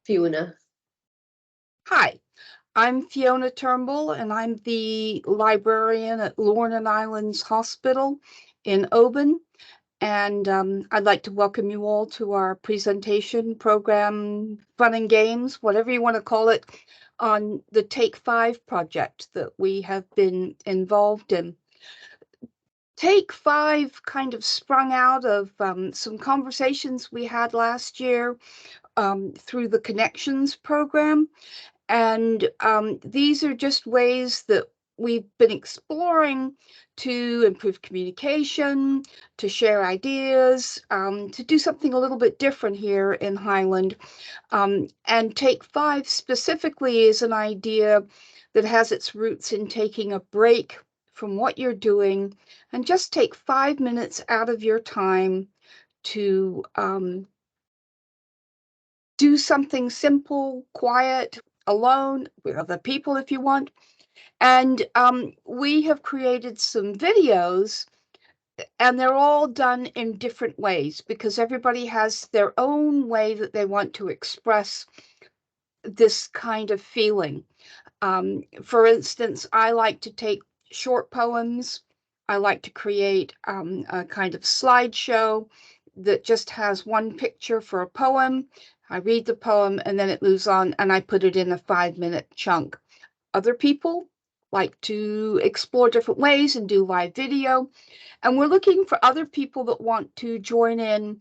Fiona. Hi, I'm Fiona Turnbull, and I'm the librarian at Lornan Islands Hospital in Oban. And I'd like to welcome you all to our presentation program, Fun and Games, whatever you want to call it, on the Take 5 project that we have been involved in. Take 5 kind of sprung out of some conversations we had last year through the Connections program. And these are just ways that we've been exploring to improve communication, to share ideas, to do something a little bit different here in Highland. And Take 5 specifically is an idea that has its roots in taking a break from what you're doing and just take 5 minutes out of your time to do something simple, quiet, alone, with other people if you want. And we have created some videos, and they're all done in different ways because everybody has their own way that they want to express this kind of feeling. For instance, I like to take short poems. I like to create a kind of slideshow that just has one picture for a poem. I read the poem and then it moves on, and I put it in a 5-minute chunk. Other people like to explore different ways and do live video. And we're looking for other people that want to join in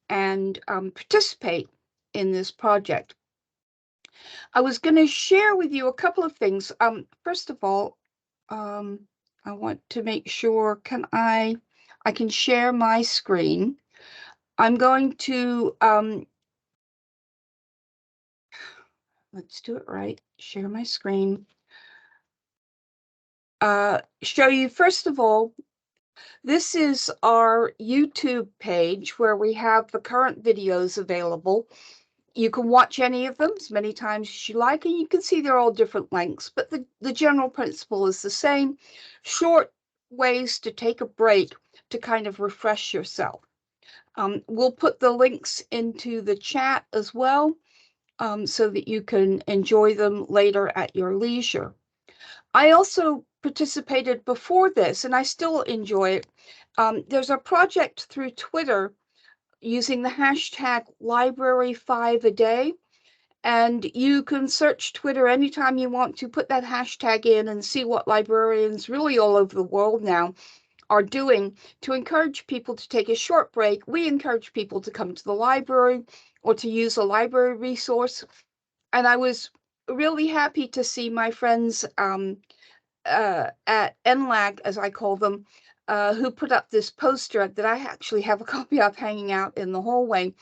and participate in this project. I was going to share with you a couple of things. First of all, I want to make sure I can share my screen. I'm going to let's do it right. Share my screen. Show you first of all, this is our YouTube page where we have the current videos available. You can watch any of them as many times as you like, and you can see they're all different lengths, but the general principle is the same. Short ways to take a break to kind of refresh yourself. We'll put the links into the chat as well, so that you can enjoy them later at your leisure. I also participated before this, and I still enjoy it. There's a project through Twitter using the hashtag library5a-day, and you can search Twitter anytime you want to, put that hashtag in and see what librarians really all over the world now are doing to encourage people to take a short break. We encourage people to come to the library or to use a library resource. And I was really happy to see my friends at NLAG, as I call them, who put up this poster that I actually have a copy of hanging out in the hallway,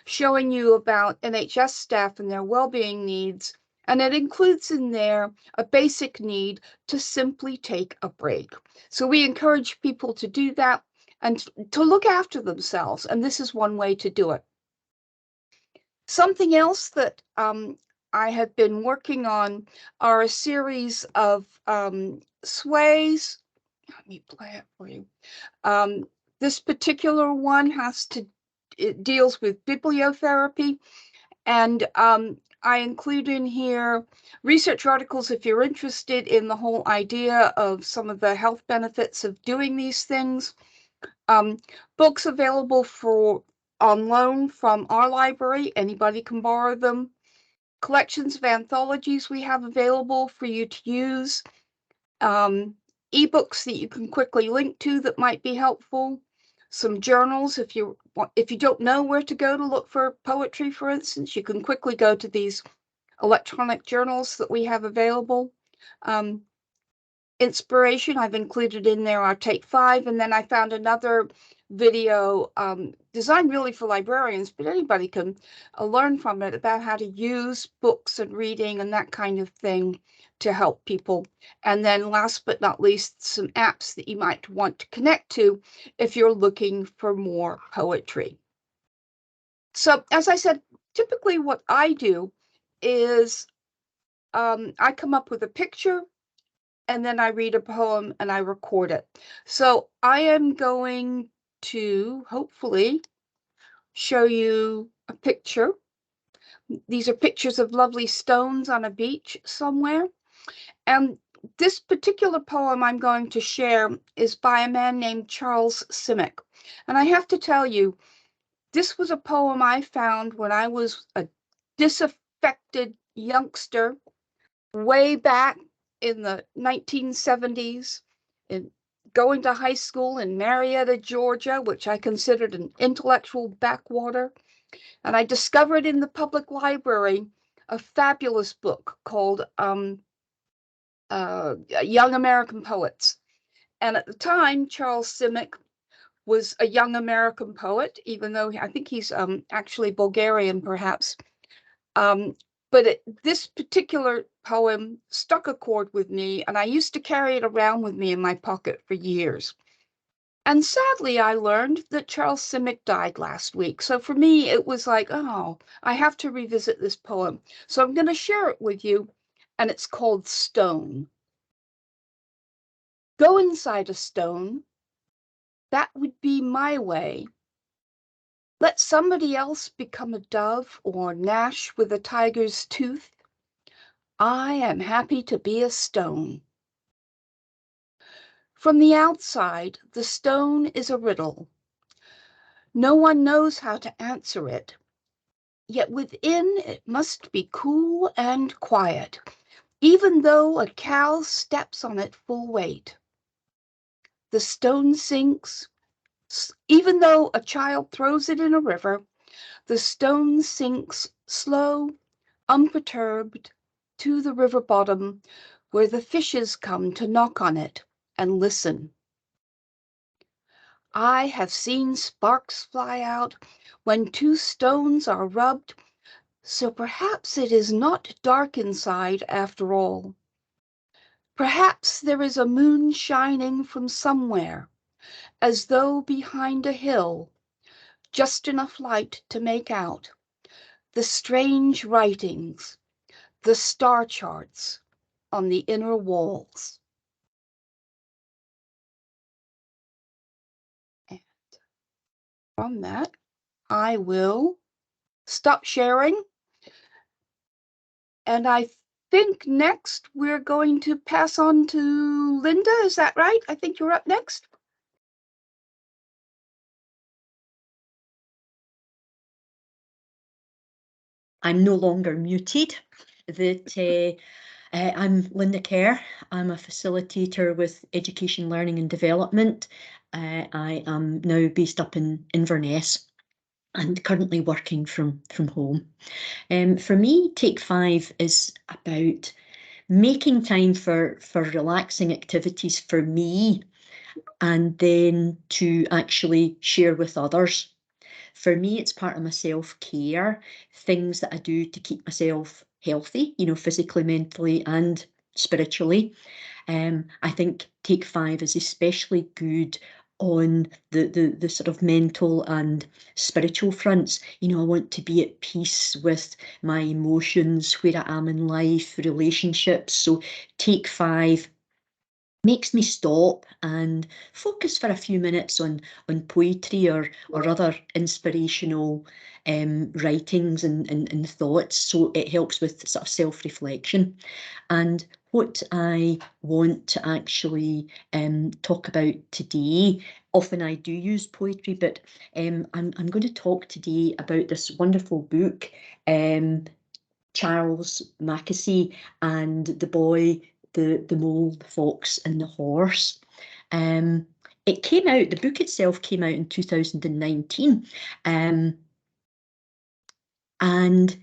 showing you about NHS staff and their well-being needs. And it includes in there a basic need to simply take a break. So we encourage people to do that and to look after themselves. And this is one way to do it. Something else that I have been working on are a series of sways. Let me play it for you. This particular one it deals with bibliotherapy, and I include in here research articles if you're interested in the whole idea of some of the health benefits of doing these things. Books available on loan from our library. Anybody can borrow them. Collections of anthologies we have available for you to use. Ebooks that you can quickly link to that might be helpful. Some journals if you don't know where to go to look for poetry, for instance, you can quickly go to these electronic journals that we have available. Inspiration, I've included in there our Take 5, and then I found another video designed really for librarians, but anybody can learn from it about how to use books and reading and that kind of thing to help people. And then last but not least, some apps that you might want to connect to if you're looking for more poetry. So as I said, typically what I do is I come up with a picture, and then I read a poem and I record it. So I am going to hopefully show you a picture. These are pictures of lovely stones on a beach somewhere. And this particular poem I'm going to share is by a man named Charles Simic. And I have to tell you, this was a poem I found when I was a disaffected youngster way back in the 1970s, in going to high school in Marietta, Georgia, which I considered an intellectual backwater. And I discovered in the public library a fabulous book called Young American Poets. And at the time, Charles Simic was a young American poet, even though I think he's actually Bulgarian, perhaps. But this particular poem struck a chord with me, and I used to carry it around with me in my pocket for years. And sadly, I learned that Charles Simic died last week. So for me, it was like, oh, I have to revisit this poem. So I'm going to share it with you, and it's called Stone. Go inside a stone. That would be my way. Let somebody else become a dove or gnash with a tiger's tooth. I am happy to be a stone. From the outside, the stone is a riddle. No one knows how to answer it. Yet within it must be cool and quiet, even though a cow steps on it full weight. The stone sinks, even though a child throws it in a river, the stone sinks slow, unperturbed, to the river bottom, where the fishes come to knock on it and listen. I have seen sparks fly out when two stones are rubbed, so perhaps it is not dark inside after all. Perhaps there is a moon shining from somewhere, as though behind a hill, just enough light to make out the strange writings, the star charts on the inner walls. And from that, I will stop sharing. And I think next we're going to pass on to Linda. Is that right? I think you're up next. I'm no longer muted. I'm Linda Kerr. I'm a facilitator with Education, Learning and Development. I am now based up in Inverness and currently working from home. For me, Take 5 is about making time for relaxing activities for me and then to actually share with others. For me, it's part of my self-care, things that I do to keep myself healthy, physically, mentally, and spiritually. I think Take 5 is especially good on the sort of mental and spiritual fronts. I want to be at peace with my emotions, where I am in life, relationships. So Take 5 makes me stop and focus for a few minutes on poetry or other inspirational writings and thoughts. So it helps with sort of self-reflection. And what I want to actually talk about today, often I do use poetry, but I'm going to talk today about this wonderful book, Charles Mackesy and the boy, the mole, the fox and the horse. It came out, the book itself came out in 2019. And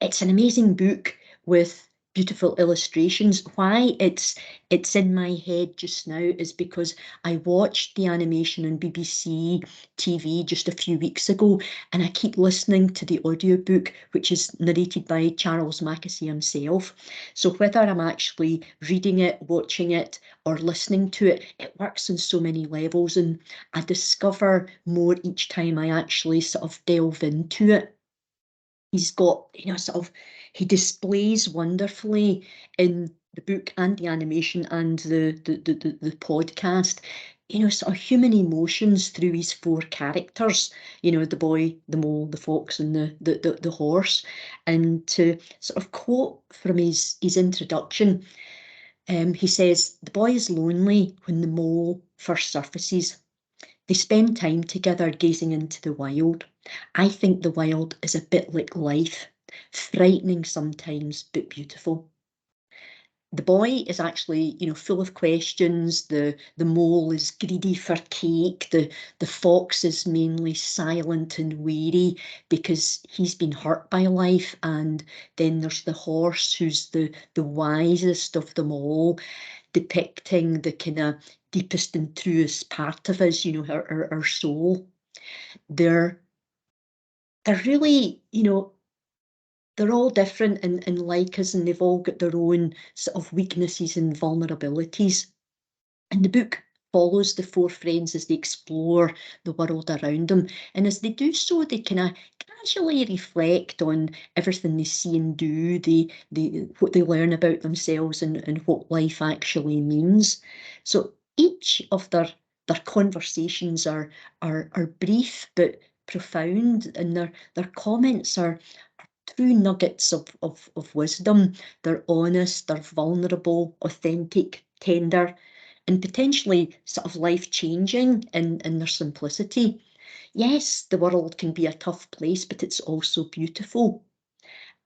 it's an amazing book with beautiful illustrations. Why it's in my head just now is because I watched the animation on BBC TV just a few weeks ago, and I keep listening to the audiobook, which is narrated by Charles Mackesy himself. So whether I'm actually reading it, watching it, or listening to it, it works on so many levels, and I discover more each time I actually sort of delve into it. He's got, he displays wonderfully in the book and the animation and the podcast, sort of human emotions through his four characters, the boy, the mole, the fox, and the horse. And to sort of quote from his introduction, he says, "The boy is lonely when the mole first surfaces. They spend time together gazing into the wild. I think the wild is a bit like life, frightening sometimes, but beautiful." The boy is actually, full of questions. The mole is greedy for cake. The fox is mainly silent and weary because he's been hurt by life. And then there's the horse, who's the wisest of them all, depicting the kind of deepest and truest part of us, our soul. They're really, they're all different and like us, and they've all got their own sort of weaknesses and vulnerabilities. And the book follows the four friends as they explore the world around them. And as they do so, they kind of casually reflect on everything they see and do, what they learn about themselves and what life actually means. So each of their conversations are brief but profound, and their comments are true nuggets of wisdom. They're honest, they're vulnerable, authentic, tender, and potentially sort of life-changing in their simplicity. Yes, the world can be a tough place, but it's also beautiful.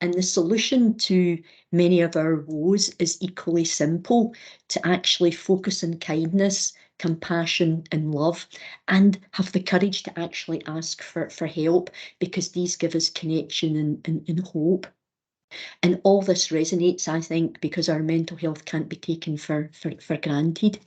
And the solution to many of our woes is equally simple: to actually focus on kindness, compassion, and love, and have the courage to actually ask for help, because these give us connection and hope. And all this resonates, I think, because our mental health can't be taken for granted.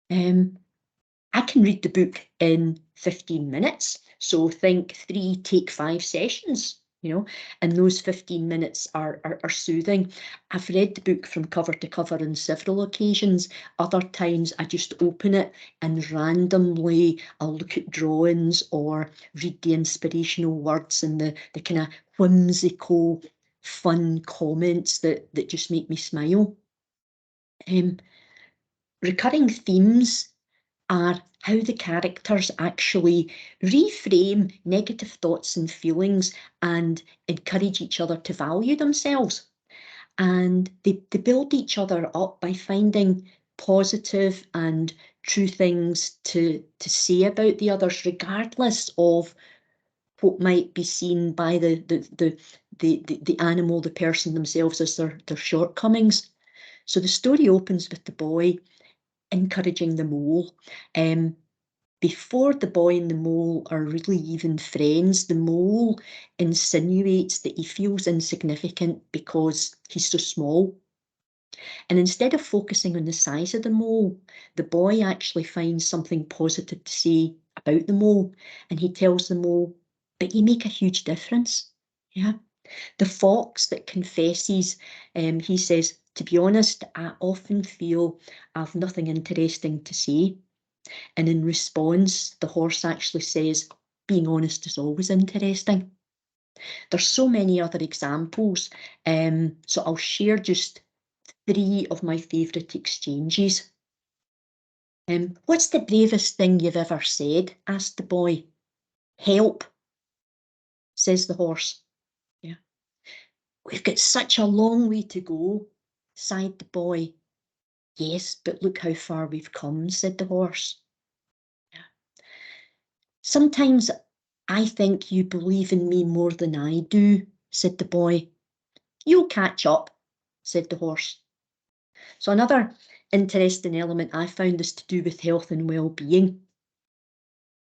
I can read the book in 15 minutes. So think 3 take 5 sessions, and those 15 minutes are soothing. I've read the book from cover to cover on several occasions. Other times I just open it and randomly I'll look at drawings or read the inspirational words and the kind of whimsical, fun comments that just make me smile. Recurring themes are how the characters actually reframe negative thoughts and feelings and encourage each other to value themselves. And they build each other up by finding positive and true things to say about the others, regardless of what might be seen by the animal, the person themselves, as their shortcomings. So the story opens with the boy encouraging the mole. Before the boy and the mole are really even friends, the mole insinuates that he feels insignificant because he's so small. And instead of focusing on the size of the mole, the boy actually finds something positive to say about the mole. And he tells the mole, "But you make a huge difference." Yeah. The fox that confesses, he says, "To be honest, I often feel I've nothing interesting to say." And in response, the horse actually says, "Being honest is always interesting." There's so many other examples, so I'll share just 3 of my favourite exchanges. "What's the bravest thing you've ever said?" asked the boy. "Help," says the horse. Yeah. "We've got such a long way to go," sighed the boy. "Yes, but look how far we've come," said the horse. Yeah. "Sometimes I think you believe in me more than I do," said the boy. "You'll catch up," said the horse. So another interesting element I found is to do with health and well-being.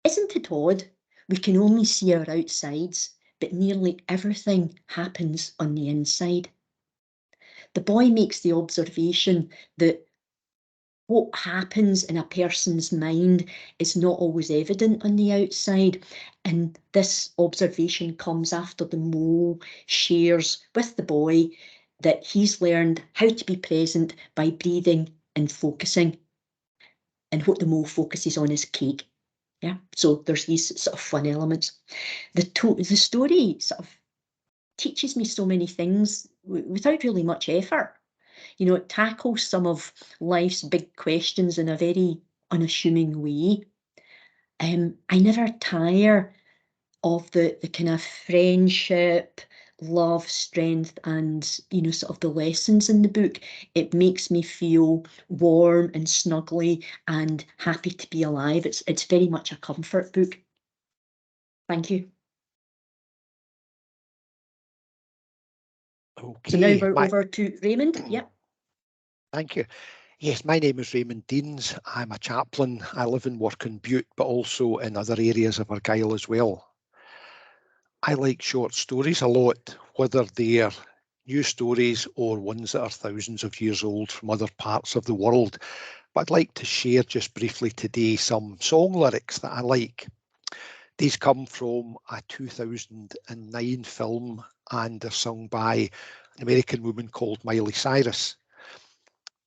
Isn't it odd? We can only see our outsides, but nearly everything happens on the inside. The boy makes the observation that what happens in a person's mind is not always evident on the outside. And this observation comes after the mole shares with the boy that he's learned how to be present by breathing and focusing. And what the mole focuses on is cake. Yeah, so there's these sort of fun elements. The story sort of teaches me so many things without really much effort. It tackles some of life's big questions in a very unassuming way. I never tire of the kind of friendship, love, strength, and, you know, sort of the lessons in the book. It makes me feel warm and snuggly and happy to be alive. It's very much a comfort book. Thank you. Okay. So now we're over to Raymond. Yep. Thank you. Yes, my name is Raymond Deans. I'm a chaplain. I live and work in Butte, but also in other areas of Argyll as well. I like short stories a lot, whether they're new stories or ones that are thousands of years old from other parts of the world. But I'd like to share just briefly today some song lyrics that I like. These come from a 2009 film, and they're sung by an American woman called Miley Cyrus.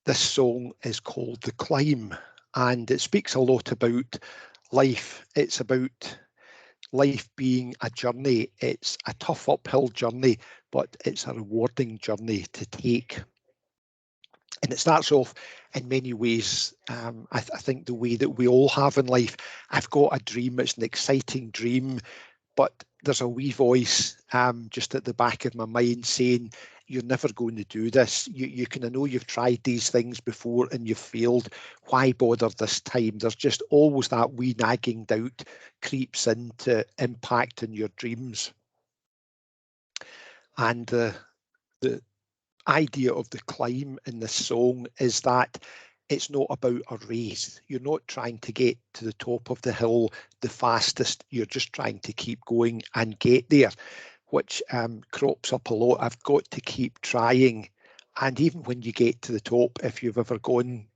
This song is called The Climb, and it speaks a lot about life. It's about life being a journey. It's a tough uphill journey, but it's a rewarding journey to take. And it starts off in many ways, I think the way that we all have in life. I've got a dream, it's an exciting dream, but there's a wee voice just at the back of my mind saying, you're never going to do this. I know you've tried these things before and you've failed. Why bother this time? There's just always that wee nagging doubt creeps in to impact on your dreams. And the idea of the climb in this song is that it's not about a race. You're not trying to get to the top of the hill the fastest. You're just trying to keep going and get there, which crops up a lot. I've got to keep trying. And even when you get to the top, if you've ever gone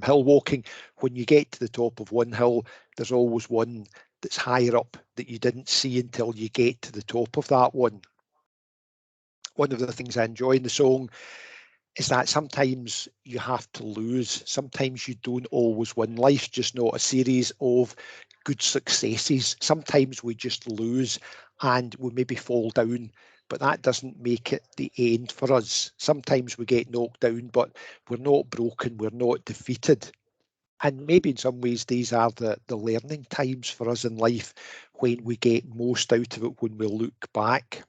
hill walking, when you get to the top of one hill, there's always one that's higher up that you didn't see until you get to the top of that one. One of the things I enjoy in the song is that sometimes you have to lose. Sometimes you don't always win. Life's just not a series of good successes. Sometimes we just lose and we maybe fall down, but that doesn't make it the end for us. Sometimes we get knocked down, but we're not broken, we're not defeated. And maybe in some ways these are the learning times for us in life, when we get most out of it when we look back.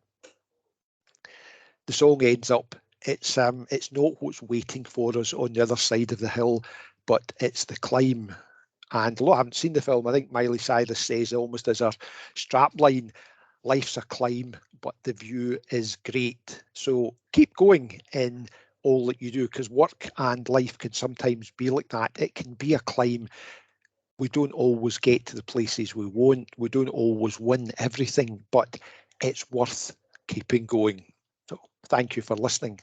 The song ends up, it's not what's waiting for us on the other side of the hill, but it's the climb. And I haven't seen the film. I think Miley Cyrus says almost as a strapline, life's a climb, but the view is great. So keep going in all that you do, because work and life can sometimes be like that. It can be a climb. We don't always get to the places we want. We don't always win everything, but it's worth keeping going. So thank you for listening.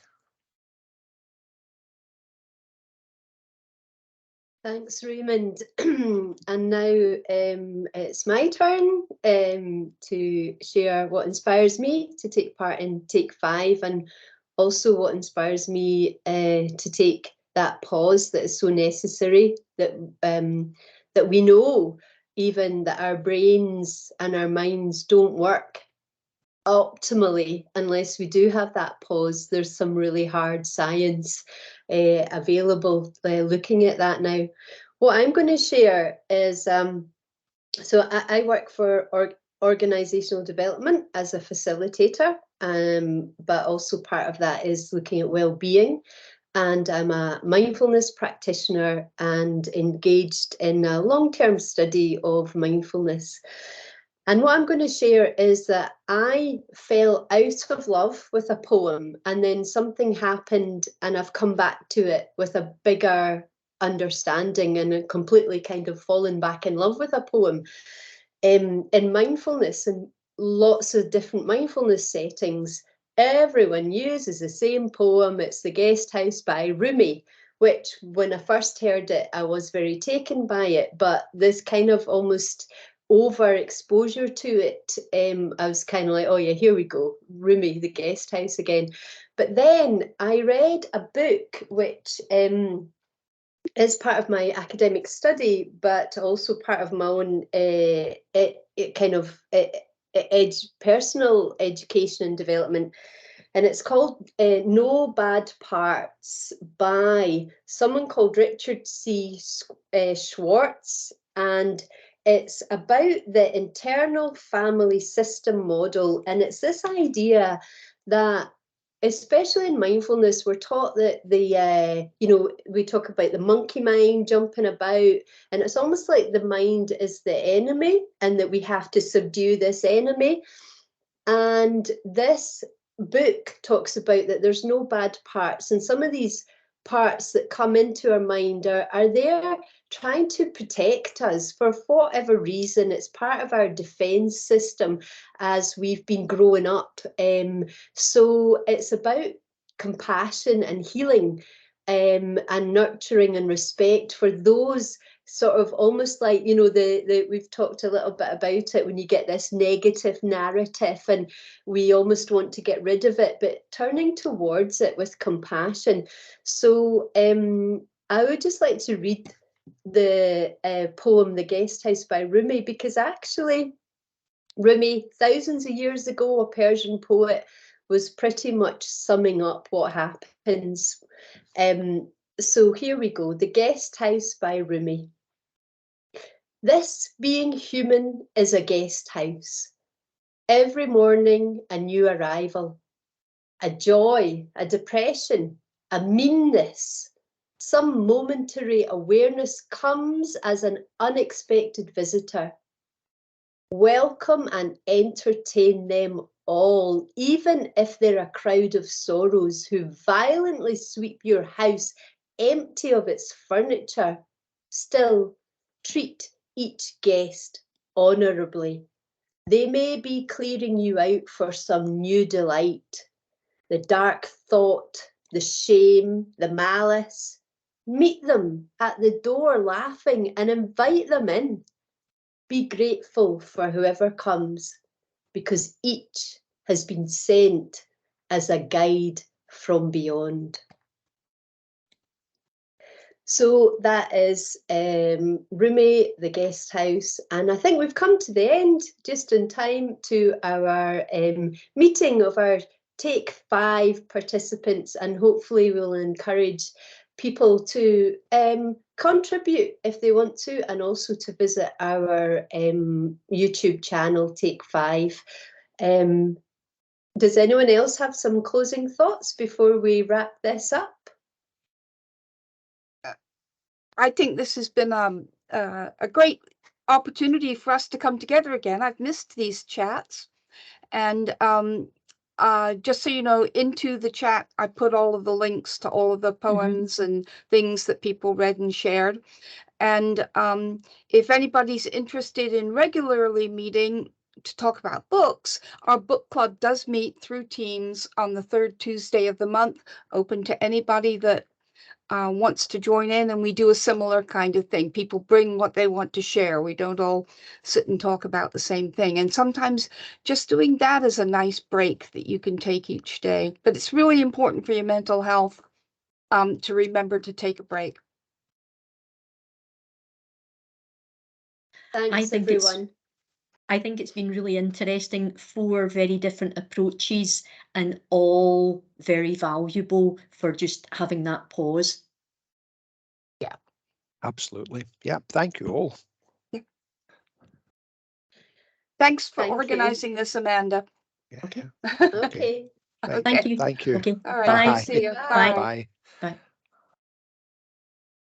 Thanks, Raymond. And now it's my turn to share what inspires me to take part in Take 5, and also what inspires me to take that pause that is so necessary, that that we know even that our brains and our minds don't work optimally unless we do have that pause. There's some really hard science available looking at that now. What I'm going to share is, so I work for organizational development as a facilitator, but also part of that is looking at well-being. And I'm a mindfulness practitioner and engaged in a long-term study of mindfulness. And what I'm going to share is that I fell out of love with a poem, and then something happened and I've come back to it with a bigger understanding and completely kind of fallen back in love with a poem. In mindfulness and lots of different mindfulness settings, everyone uses the same poem. It's The Guesthouse by Rumi, which when I first heard it, I was very taken by it, but this kind of almost overexposure to it, I was kind of like, oh yeah, here we go, Rumi, The Guesthouse again. But then I read a book which is part of my academic study, but also part of my own personal education and development. and it's called No Bad Parts by someone called Richard C. Schwartz, and it's about the internal family system model. And it's this idea that, especially in mindfulness, we're taught that we talk about the monkey mind jumping about, and it's almost like the mind is the enemy and that we have to subdue this enemy. And this book talks about that there's no bad parts, and some of these parts that come into our mind are there trying to protect us for whatever reason. It's part of our defense system as we've been growing up. So it's about compassion and healing, and nurturing and respect for those sort of almost like, we've talked a little bit about it, when you get this negative narrative and we almost want to get rid of it, but turning towards it with compassion. So I would just like to read the poem The Guesthouse by Rumi, because actually Rumi, thousands of years ago, a Persian poet, was pretty much summing up what happens. So here we go. The Guesthouse by Rumi. This being human is a guest house. Every morning a new arrival, a joy, a depression, a meanness. Some momentary awareness comes as an unexpected visitor. Welcome and entertain them all, even if they're a crowd of sorrows who violently sweep your house empty of its furniture. Still, treat each guest honourably. They may be clearing you out for some new delight. The dark thought, the shame, the malice. Meet them at the door laughing and invite them in. Be grateful for whoever comes, because each has been sent as a guide from beyond. So that is Rumi, The Guesthouse, and I think we've come to the end, just in time, to our meeting of our Take 5 participants, and hopefully we'll encourage people to contribute if they want to, and also to visit our YouTube channel, Take 5. Does anyone else have some closing thoughts before we wrap this up? I think this has been a great opportunity for us to come together again. I've missed these chats, and just so you know, into the chat I put all of the links to all of the poems and things that people read and shared. And if anybody's interested in regularly meeting to talk about books, our book club does meet through Teams on the third Tuesday of the month, open to anybody that wants to join in, and we do a similar kind of thing. People bring what they want to share. We don't all sit and talk about the same thing. And sometimes just doing that is a nice break that you can take each day. But it's really important for your mental health to remember to take a break. Thanks, everyone. I think it's been really interesting. 4 very different approaches, and all very valuable for just having that pause. Yeah, Absolutely. Yeah, thank you all. yeah. Thanks for Thank organizing this, Amanda. Yeah, Okay. yeah. Okay. Okay. Thank you. Thank you. Okay. All right. Bye. Bye. See you. Bye. Bye. Bye.